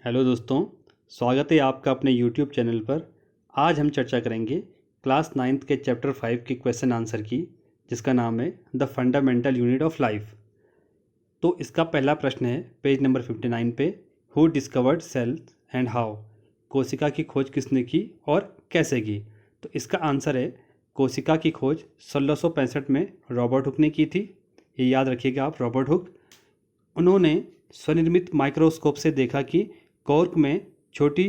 Hello दोस्तों, स्वागत है आपका अपने यूट्यूब चैनल पर। आज हम चर्चा करेंगे क्लास 9th के चैप्टर 5 के क्वेश्चन आंसर की, जिसका नाम है the fundamental unit of life. तो इसका पहला प्रश्न है पेज नंबर 59 पे, who discovered cell and how. कोशिका की खोज किसने की और कैसे की। तो इसका आंसर है कोशिका की खोज 1665 में रॉबर्ट हुक ने की थी। ये याद रखिएगा आप, रॉबर्ट हुक। उन्होंने स्वनिर्मित माइक्रोस्कोप से देखा कि कॉर्क में छोटी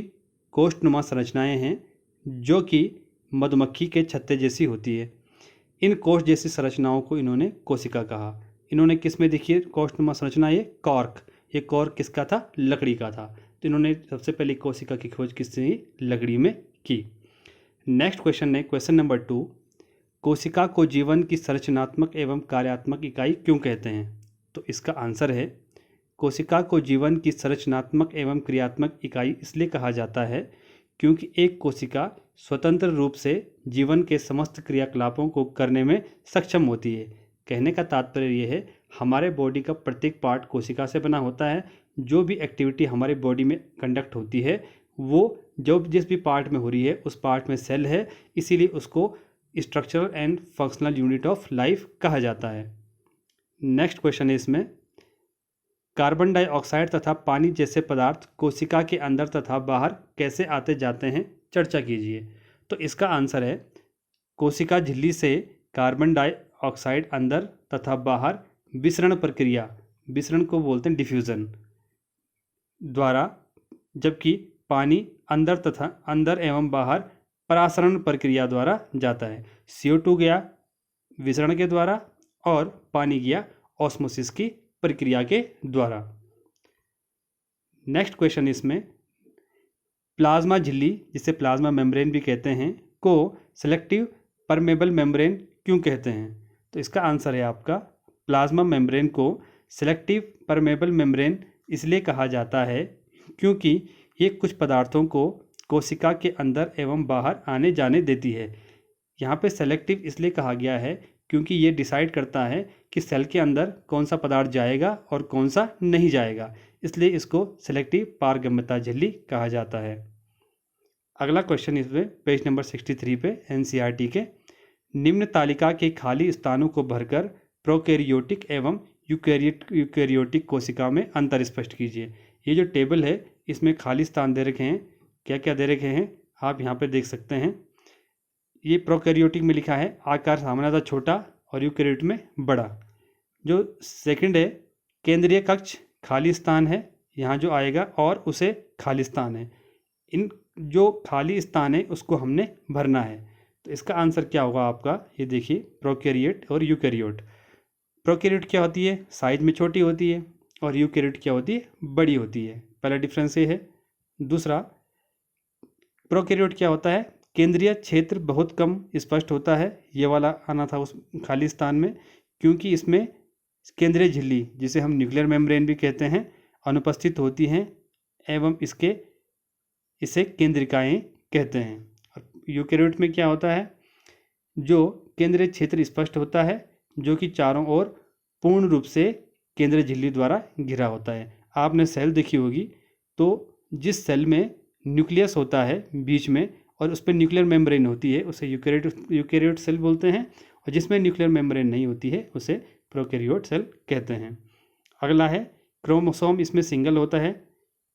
कोष्ठनुमा संरचनाएं हैं जो कि मधुमक्खी के छत्ते जैसी होती है। इन कोष्ठ जैसी संरचनाओं को इन्होंने कोशिका कहा। इन्होंने किस में देखी है कोष्ठनुमा संरचना? ये कॉर्क। ये कॉर्क किसका था? लकड़ी का था। तो इन्होंने सबसे पहले कोशिका की खोज किसने? लकड़ी में की। नेक्स्ट क्वेश्चन है क्वेश्चन नंबर 2, कोशिका को जीवन की संरचनात्मक एवं कार्यात्मक इकाई क्यों कहते हैं? तो इसका आंसर है कोशिका को जीवन की संरचनात्मक एवं क्रियात्मक इकाई इसलिए कहा जाता है क्योंकि एक कोशिका स्वतंत्र रूप से जीवन के समस्त क्रियाकलापों को करने में सक्षम होती है। कहने का तात्पर्य यह है, हमारे बॉडी का प्रत्येक पार्ट कोशिका से बना होता है। जो भी एक्टिविटी हमारे बॉडी में कंडक्ट होती है वो जो जिस भी पार्ट में हो रही है उस पार्ट में सेल है, इसीलिए उसको structural and functional unit of life कहा जाता है। नेक्स्ट क्वेश्चन है इसमें, कार्बन डाइऑक्साइड तथा पानी जैसे पदार्थ कोशिका के अंदर तथा बाहर कैसे आते जाते हैं, चर्चा कीजिए। तो इसका आंसर है कोशिका झिल्ली से कार्बन डाइऑक्साइड अंदर तथा बाहर विसरण प्रक्रिया, विसरण को बोलते हैं डिफ्यूज़न, द्वारा, जबकि पानी अंदर एवं बाहर परासरण प्रक्रिया द्वारा जाता है। CO2 गया विसरण के द्वारा और पानी गया ऑस्मोसिस की प्रक्रिया के द्वारा। नेक्स्ट क्वेश्चन इसमें, प्लाज्मा झिल्ली जिसे प्लाज्मा मेम्ब्रेन भी कहते हैं को सेलेक्टिव परमेबल मेम्ब्रेन क्यों कहते हैं? तो इसका आंसर है आपका प्लाज्मा मेम्ब्रेन को सेलेक्टिव परमेबल मेम्ब्रेन इसलिए कहा जाता है क्योंकि ये कुछ पदार्थों को कोशिका के अंदर एवं बाहर आने जाने देती है। यहाँ पे सेलेक्टिव इसलिए कहा गया है क्योंकि ये डिसाइड करता है कि सेल के अंदर कौन सा पदार्थ जाएगा और कौन सा नहीं जाएगा, इसलिए इसको सेलेक्टिव पारगम्यता झिल्ली कहा जाता है। अगला क्वेश्चन इसमें पेज नंबर 63 पे NCERT के, निम्न तालिका के खाली स्थानों को भरकर प्रोकैरियोटिक एवं यूकैरियोटिक कोशिका में अंतर स्पष्ट कीजिए। ये जो टेबल है इसमें खाली स्थान दे रखे हैं, क्या क्या दे रखे हैं आप यहाँ पे देख सकते हैं। ये प्रोकैरियोटिक में लिखा है आकार सामान्यतः छोटा और यूकैरियोट में बड़ा। जो सेकंड है केंद्रीय कक्ष खाली स्थान है, यहाँ जो आएगा और उसे खाली स्थान है। इन जो खाली स्थान है उसको हमने भरना है। तो इसका आंसर क्या होगा आपका? ये देखिए, प्रोकैरियोट और यूकैरियोट। प्रोकैरियोट क्या होती है? साइज में छोटी होती है, और यूकैरियोट क्या होती है? बड़ी होती है। पहला डिफरेंस ये है। दूसरा, प्रोकैरियोट क्या होता है? केंद्रीय क्षेत्र बहुत कम स्पष्ट होता है। ये वाला आना था उस खाली स्थान में, क्योंकि इसमें केंद्रीय झिल्ली जिसे हम न्यूक्लियर मेम्ब्रेन भी कहते हैं अनुपस्थित होती हैं एवं इसे केंद्रिकाएं कहते हैं। और यूकैरियोट में क्या होता है? जो केंद्रीय क्षेत्र स्पष्ट होता है, जो कि चारों ओर पूर्ण रूप से केंद्रीय झिल्ली द्वारा घिरा होता है। आपने सेल देखी होगी, तो जिस सेल में न्यूक्लियस होता है बीच में और उस पर न्यूक्लियर मेम्ब्रेन होती है उसे यूकैरियोट सेल बोलते हैं, और जिसमें न्यूक्लियर मेम्ब्रेन नहीं होती है उसे प्रोकैरियोट सेल कहते हैं। अगला है क्रोमोसोम, इसमें सिंगल होता है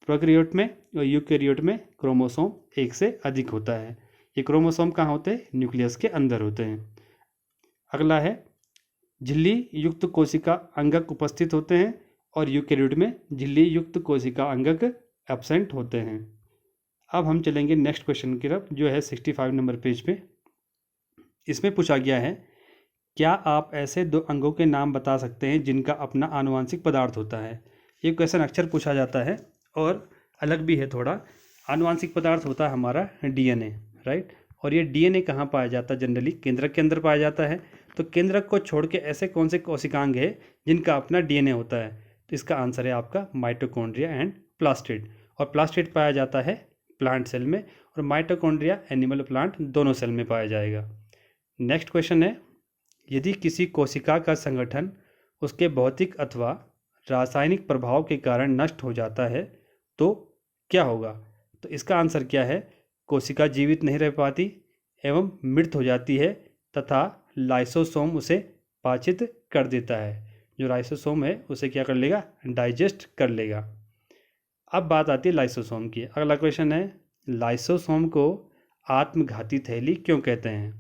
प्रोकैरियोट में, और यूकैरियोट में क्रोमोसोम एक से अधिक होता है। ये क्रोमोसोम कहाँ होते हैं? न्यूक्लियस के अंदर होते हैं। अगला है झिल्ली युक्त कोशिका अंगक उपस्थित होते हैं, और यूकैरियोट में झिल्ली युक्त कोशिका अंगक एब्सेंट होते हैं। अब हम चलेंगे नेक्स्ट क्वेश्चन की तरफ, जो है 65 नंबर पेज पे। इसमें पूछा गया है, क्या आप ऐसे दो अंगों के नाम बता सकते हैं जिनका अपना आनुवांशिक पदार्थ होता है? ये क्वेश्चन अक्सर पूछा जाता है और अलग भी है थोड़ा। आनुवांशिक पदार्थ होता है हमारा DNA, राइट। और ये DNA कहाँ पाया जाता है? जनरली केंद्रक के अंदर पाया जाता है। तो केंद्रक को छोड़ के ऐसे कौन से कोशिकांग है जिनका अपना DNA होता है? तो इसका आंसर है आपका माइटोकॉन्ड्रिया एंड प्लास्टिड। और प्लास्टिड पाया जाता है प्लांट सेल में, और माइटोकॉन्ड्रिया एनिमल प्लांट दोनों सेल में पाया जाएगा। नेक्स्ट क्वेश्चन है, यदि किसी कोशिका का संगठन उसके भौतिक अथवा रासायनिक प्रभाव के कारण नष्ट हो जाता है तो क्या होगा? तो इसका आंसर क्या है? कोशिका जीवित नहीं रह पाती एवं मृत हो जाती है तथा लाइसोसोम उसे पाचित कर देता है। जो लाइसोसोम है उसे क्या कर लेगा? डाइजेस्ट कर लेगा। अब बात आती है लाइसोसोम की। अगला क्वेश्चन है, लाइसोसोम को आत्मघाती थैली क्यों कहते हैं?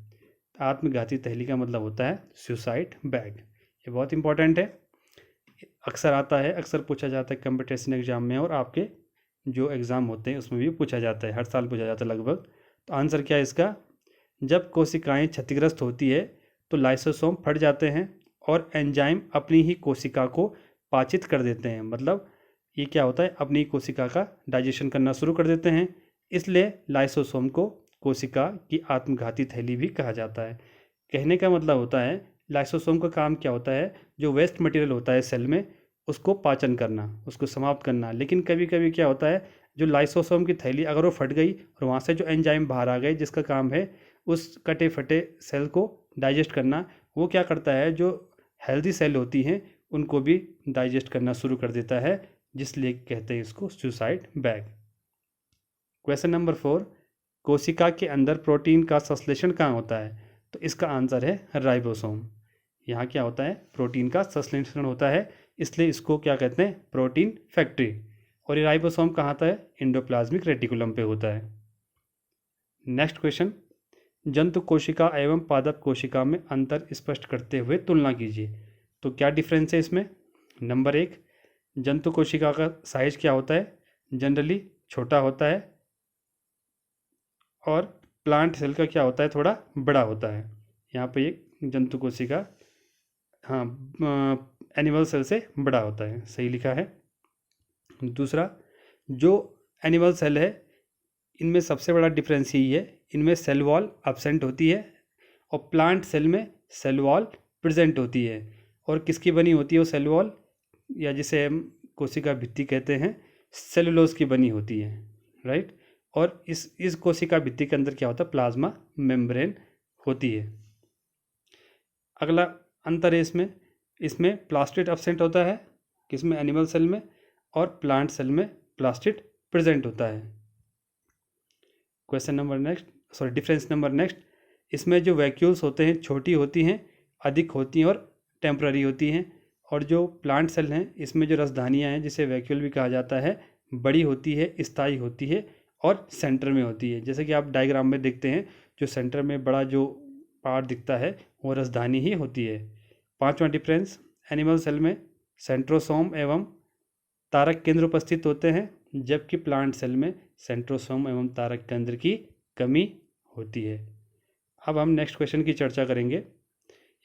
आत्मघाती थैली का मतलब होता है सुसाइड बैग। ये बहुत इंपॉर्टेंट है, अक्सर आता है, अक्सर पूछा जाता है कंपटीशन एग्जाम में, और आपके जो एग्ज़ाम होते हैं उसमें भी पूछा जाता है, हर साल पूछा जाता है लगभग। तो आंसर क्या है इसका? जब कोशिकाएं क्षतिग्रस्त होती है तो लाइसोसोम फट जाते हैं और एंजाइम अपनी ही कोशिका को पाचित कर देते हैं। मतलब ये क्या होता है? अपनी कोशिका का डाइजेशन करना शुरू कर देते हैं। इसलिए लाइसोसोम को कोशिका की आत्मघाती थैली भी कहा जाता है। कहने का मतलब होता है लाइसोसोम का काम क्या होता है? जो वेस्ट मटेरियल होता है सेल में उसको पाचन करना, उसको समाप्त करना। लेकिन कभी कभी क्या होता है, जो लाइसोसोम की थैली अगर वो फट गई और वहाँ से जो एंजाइम बाहर आ गए जिसका काम है उस कटे फटे सेल को डाइजेस्ट करना, वो क्या करता है, जो हेल्दी सेल होती हैं उनको भी डाइजेस्ट करना शुरू कर देता है, जिसलिए कहते हैं इसको सुसाइड बैग। क्वेश्चन नंबर 4, कोशिका के अंदर प्रोटीन का संश्लेषण कहाँ होता है? तो इसका आंसर है राइबोसोम। यहाँ क्या होता है? प्रोटीन का संश्लेषण होता है, इसलिए इसको क्या कहते हैं? Protein factory. और ये राइबोसोम कहाँ आता है? एंडोप्लाज्मिक रेटिकुलम पे होता है। नेक्स्ट क्वेश्चन, जंतु कोशिका एवं पादप कोशिका में अंतर स्पष्ट करते हुए तुलना कीजिए। तो क्या डिफरेंस है इसमें? नंबर 1, जंतु कोशिका का साइज क्या होता है? जनरली छोटा होता है, और प्लांट सेल का क्या होता है? थोड़ा बड़ा होता है। यहाँ पे एक जंतु कोशिका, हाँ, एनिमल सेल से बड़ा होता है, सही लिखा है। दूसरा, जो एनिमल सेल है इनमें सबसे बड़ा डिफरेंस यही है, इनमें सेल वॉल एब्सेंट होती है और प्लांट सेल में सेल वॉल प्रेजेंट होती है। और किसकी बनी होती है वो सेल वॉल, या जिसे हम कोशिका भित्ति कहते हैं, सेलुलोज की बनी होती है, राइट। और इस कोशिका भित्ति के अंदर क्या होता है? प्लाज्मा मेम्ब्रेन होती है। अगला अंतर है इसमें प्लास्टिड एब्सेंट होता है, किसमें? एनिमल सेल में। और प्लांट सेल में प्लास्टिड प्रेजेंट होता है। डिफरेंस नंबर नेक्स्ट, इसमें जो वैक्यूल्स होते हैं छोटी होती हैं, अधिक होती हैं और टेम्पररी होती हैं। और जो प्लांट सेल हैं इसमें जो रसधानियाँ हैं, जिसे वैक्यूल भी कहा जाता है, बड़ी होती है, स्थायी होती है और सेंटर में होती है। जैसे कि आप डायग्राम में देखते हैं, जो सेंटर में बड़ा जो पार्ट दिखता है वो रसधानी ही होती है। पांचवा डिफरेंस, एनिमल सेल में सेंट्रोसोम एवं तारक केंद्र उपस्थित होते हैं, जबकि प्लांट सेल में सेंट्रोसोम एवं तारक केंद्र की कमी होती है। अब हम नेक्स्ट क्वेश्चन की चर्चा करेंगे।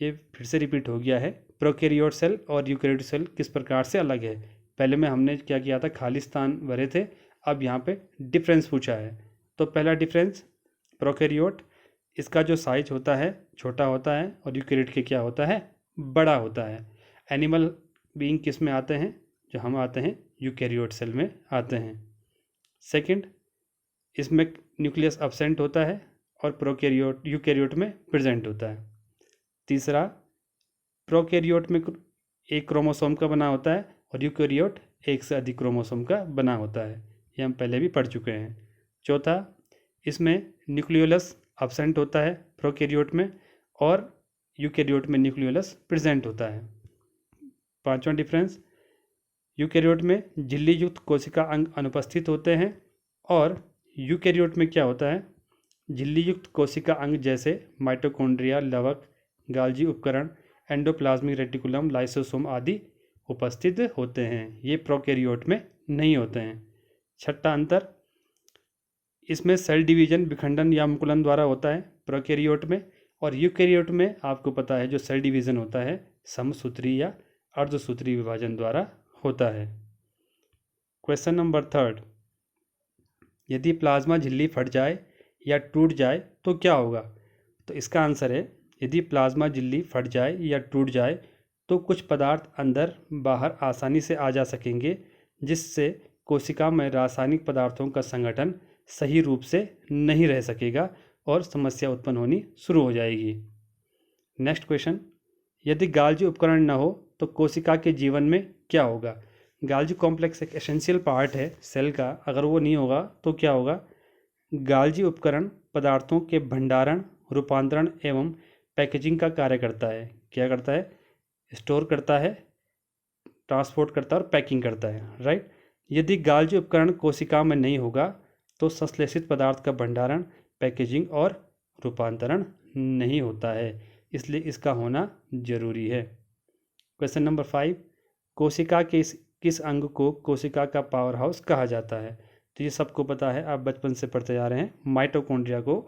ये फिर से रिपीट हो गया है, प्रोकैरियोट सेल और यूकैरियोट सेल किस प्रकार से अलग है। पहले में हमने क्या किया था? खाली स्थान भरे थे, अब यहाँ पे डिफरेंस पूछा है। तो पहला डिफरेंस, प्रोकैरियोट, इसका जो साइज होता है छोटा होता है, और यूकैरियोट के क्या होता है? बड़ा होता है। एनिमल बीइंग किस में आते हैं? जो हम आते हैं यूकैरियोट सेल में आते हैं। सेकंड, इसमें न्यूक्लियस एब्सेंट होता है और यूकैरियोट में प्रेजेंट होता है। तीसरा, प्रोकैरियोट में एक क्रोमोसोम का बना होता है और यूकैरियोट एक से अधिक क्रोमोसोम का बना होता है, ये हम पहले भी पढ़ चुके हैं। चौथा, इसमें न्यूक्लियोलस एब्सेंट होता है प्रोकैरियोट में, और यूकैरियोट में न्यूक्लियोलस प्रेजेंट होता है। पांचवा डिफरेंस, यूकैरियोट में झिल्ली युक्त कोशिका अंग अनुपस्थित होते हैं, और यूकैरियोट में क्या होता है? झिल्ली युक्त कोशिका अंग जैसे माइटोकॉन्ड्रिया, लवक, गाल्जी उपकरण, एंडोप्लाज्मिक रेटिकुलम, लाइसोसोम आदि उपस्थित होते हैं। ये प्रोकैरियोट में नहीं होते हैं। छठा अंतर, इसमें सेल डिवीजन विखंडन या मुकुलन द्वारा होता है प्रोकैरियोट में, और यूकैरियोट में आपको पता है जो सेल डिवीजन होता है समसूत्री या अर्धसूत्री विभाजन द्वारा होता है। क्वेश्चन नंबर 3, यदि प्लाज्मा झिल्ली फट जाए या टूट जाए तो क्या होगा? तो इसका आंसर है, यदि प्लाज्मा झिल्ली फट जाए या टूट जाए तो कुछ पदार्थ अंदर बाहर आसानी से आ जा सकेंगे, जिससे कोशिका में रासायनिक पदार्थों का संगठन सही रूप से नहीं रह सकेगा और समस्या उत्पन्न होनी शुरू हो जाएगी। नेक्स्ट क्वेश्चन, यदि गाल्जी उपकरण न हो तो कोशिका के जीवन में क्या होगा? गाल्जी कॉम्प्लेक्स एक एसेंशियल पार्ट है सेल का, अगर वो नहीं होगा तो क्या होगा? गाल्जी उपकरण पदार्थों के भंडारण, रूपांतरण एवं पैकेजिंग का कार्य करता है। क्या करता है? स्टोर करता है, ट्रांसपोर्ट करता है और पैकिंग करता है, राइट। यदि गाल्जी उपकरण कोशिका में नहीं होगा तो संश्लेषित पदार्थ का भंडारण, पैकेजिंग और रूपांतरण नहीं होता है, इसलिए इसका होना जरूरी है। क्वेश्चन नंबर 5, कोशिका के किस अंग को कोशिका का पावर हाउस कहा जाता है? तो ये सबको पता है, आप बचपन से पढ़ते जा रहे हैं। माइटोकॉन्ड्रिया को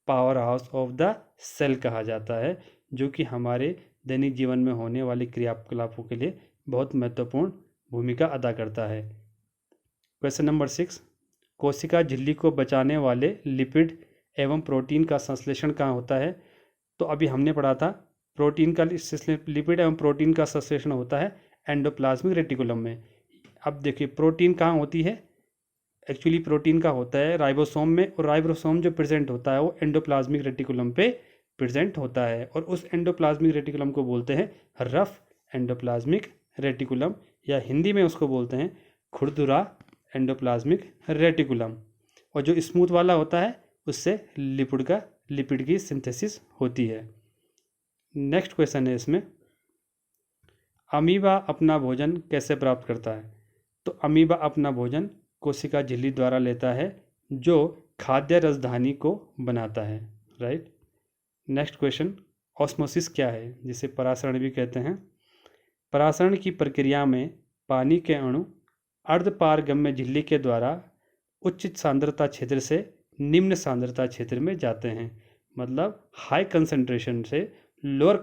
powerhouse of the cell कहा जाता है, जो कि हमारे दैनिक जीवन में होने वाली क्रियाकलापों के लिए बहुत महत्वपूर्ण भूमिका अदा करता है। क्वेश्चन नंबर 6, कोशिका झिल्ली को बचाने वाले लिपिड एवं प्रोटीन का संश्लेषण कहाँ होता है? तो अभी हमने पढ़ा था प्रोटीन का लिपिड एवं प्रोटीन का संश्लेषण होता है एंडोप्लाज्मिक रेटिकुलम में। अब देखिए प्रोटीन कहाँ होती है? एक्चुअली प्रोटीन का होता है राइबोसोम में, और राइबोसोम जो प्रेजेंट होता है वो एंडोप्लाज्मिक रेटिकुलम पे प्रेजेंट होता है, और उस एंडोप्लाज्मिक रेटिकुलम को बोलते हैं रफ एंडोप्लाज्मिक रेटिकुलम, या हिंदी में उसको बोलते हैं खुरदुरा एंडोप्लाज्मिक रेटिकुलम। और जो स्मूथ वाला होता है उससे लिपिड की सिंथेसिस होती है। नेक्स्ट क्वेश्चन है इसमें, अमीबा अपना भोजन कैसे प्राप्त करता है? तो अमीबा अपना भोजन कोशिका झिल्ली द्वारा लेता है, जो खाद्य राजधानी को बनाता है, राइट। नेक्स्ट क्वेश्चन, ऑस्मोसिस क्या है, जिसे परासरण भी कहते हैं? परासरण की प्रक्रिया में पानी के अणु अर्धपारगम्य झिल्ली के द्वारा उच्च सांद्रता क्षेत्र से निम्न सांद्रता क्षेत्र में जाते हैं। मतलब हाई कंसंट्रेशन से लोअर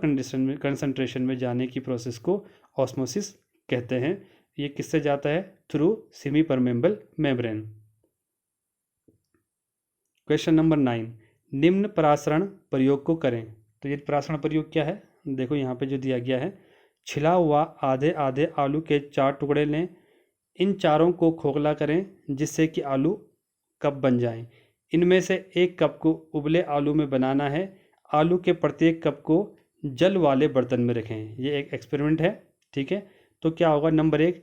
कंसंट्रेशन में जाने की प्रोसेस को ऑस्मोसिस कहते हैं। ये किससे जाता है? Through semi permeable membrane. Question number 9, निम्न परासरण प्रयोग को करें। तो ये परासरण प्रयोग क्या है? देखो यहाँ पे जो दिया गया है, छिला हुआ आधे आधे आलू के 4 टुकड़े लें, इन चारों को खोखला करें जिससे कि आलू कप बन जाएं। इनमें से एक कप को उबले आलू में बनाना है। आलू के प्रत्येक कप को जल वाले बर्तन में रखें। ये एक एक्सपेरिमेंट है, ठीक है। तो क्या होगा? नंबर 1,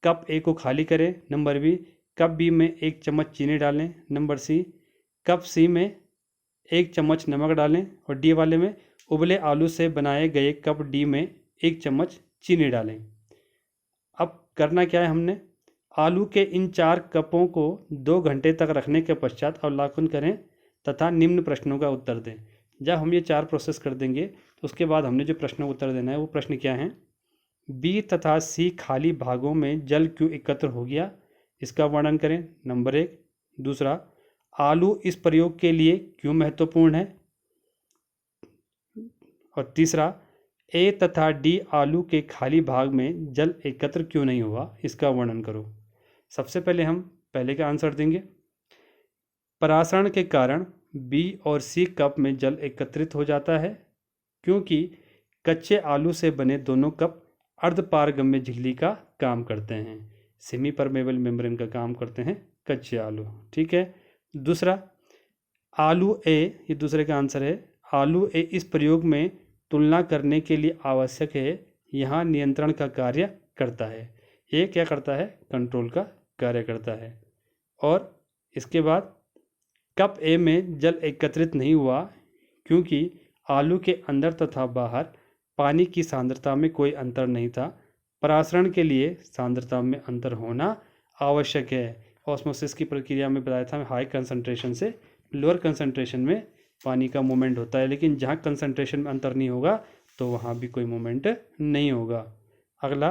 कप ए को खाली करें। नंबर बी, कप बी में 1 चम्मच चीनी डालें। नंबर सी, कप सी में 1 चम्मच नमक डालें। और डी वाले में उबले आलू से बनाए गए कप डी में 1 चम्मच चीनी डालें। अब करना क्या है हमने? आलू के इन 4 कपों को 2 घंटे तक रखने के पश्चात अवलोकन करें तथा निम्न प्रश्नों का उत्तर दें। जब हम ये 4 प्रोसेस कर देंगे तो उसके बाद हमने जो प्रश्नों का उत्तर देना है वो प्रश्न क्या है? बी तथा सी खाली भागों में जल क्यों एकत्र हो गया, इसका वर्णन करें, नंबर 1। दूसरा, आलू इस प्रयोग के लिए क्यों महत्वपूर्ण है। और तीसरा, ए तथा डी आलू के खाली भाग में जल एकत्र क्यों नहीं हुआ, इसका वर्णन करो। सबसे पहले हम पहले का आंसर देंगे। परासरण के कारण बी और सी कप में जल एकत्रित हो जाता है, क्योंकि कच्चे आलू से बने दोनों कप अर्धपारगम्य झिल्ली का काम करते हैं, सेमी परमेबल मेम्ब्रेन का काम करते हैं कच्चे आलू, ठीक है। दूसरा, आलू ए, ये दूसरे का आंसर है, आलू ए इस प्रयोग में तुलना करने के लिए आवश्यक है, यहाँ नियंत्रण का कार्य करता है। ये क्या करता है? कंट्रोल का कार्य करता है। और इसके बाद कप ए में जल एकत्रित नहीं हुआ क्योंकि आलू के अंदर तथा बाहर पानी की सांद्रता में कोई अंतर नहीं था। परासरण के लिए सांद्रता में अंतर होना आवश्यक है। ऑस्मोसिस की प्रक्रिया में बताया था, हाई कंसंट्रेशन से लोअर कंसंट्रेशन में पानी का मूवमेंट होता है, लेकिन जहाँ कंसंट्रेशन में अंतर नहीं होगा तो वहाँ भी कोई मूवमेंट नहीं होगा। अगला,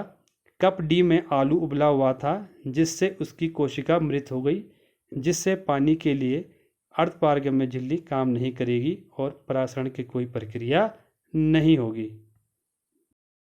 कप डी में आलू उबला हुआ था जिससे उसकी कोशिका मृत हो गई, जिससे पानी के लिए अर्धपारगम्य झिल्ली काम नहीं करेगी और परासरण की कोई प्रक्रिया नहीं होगी।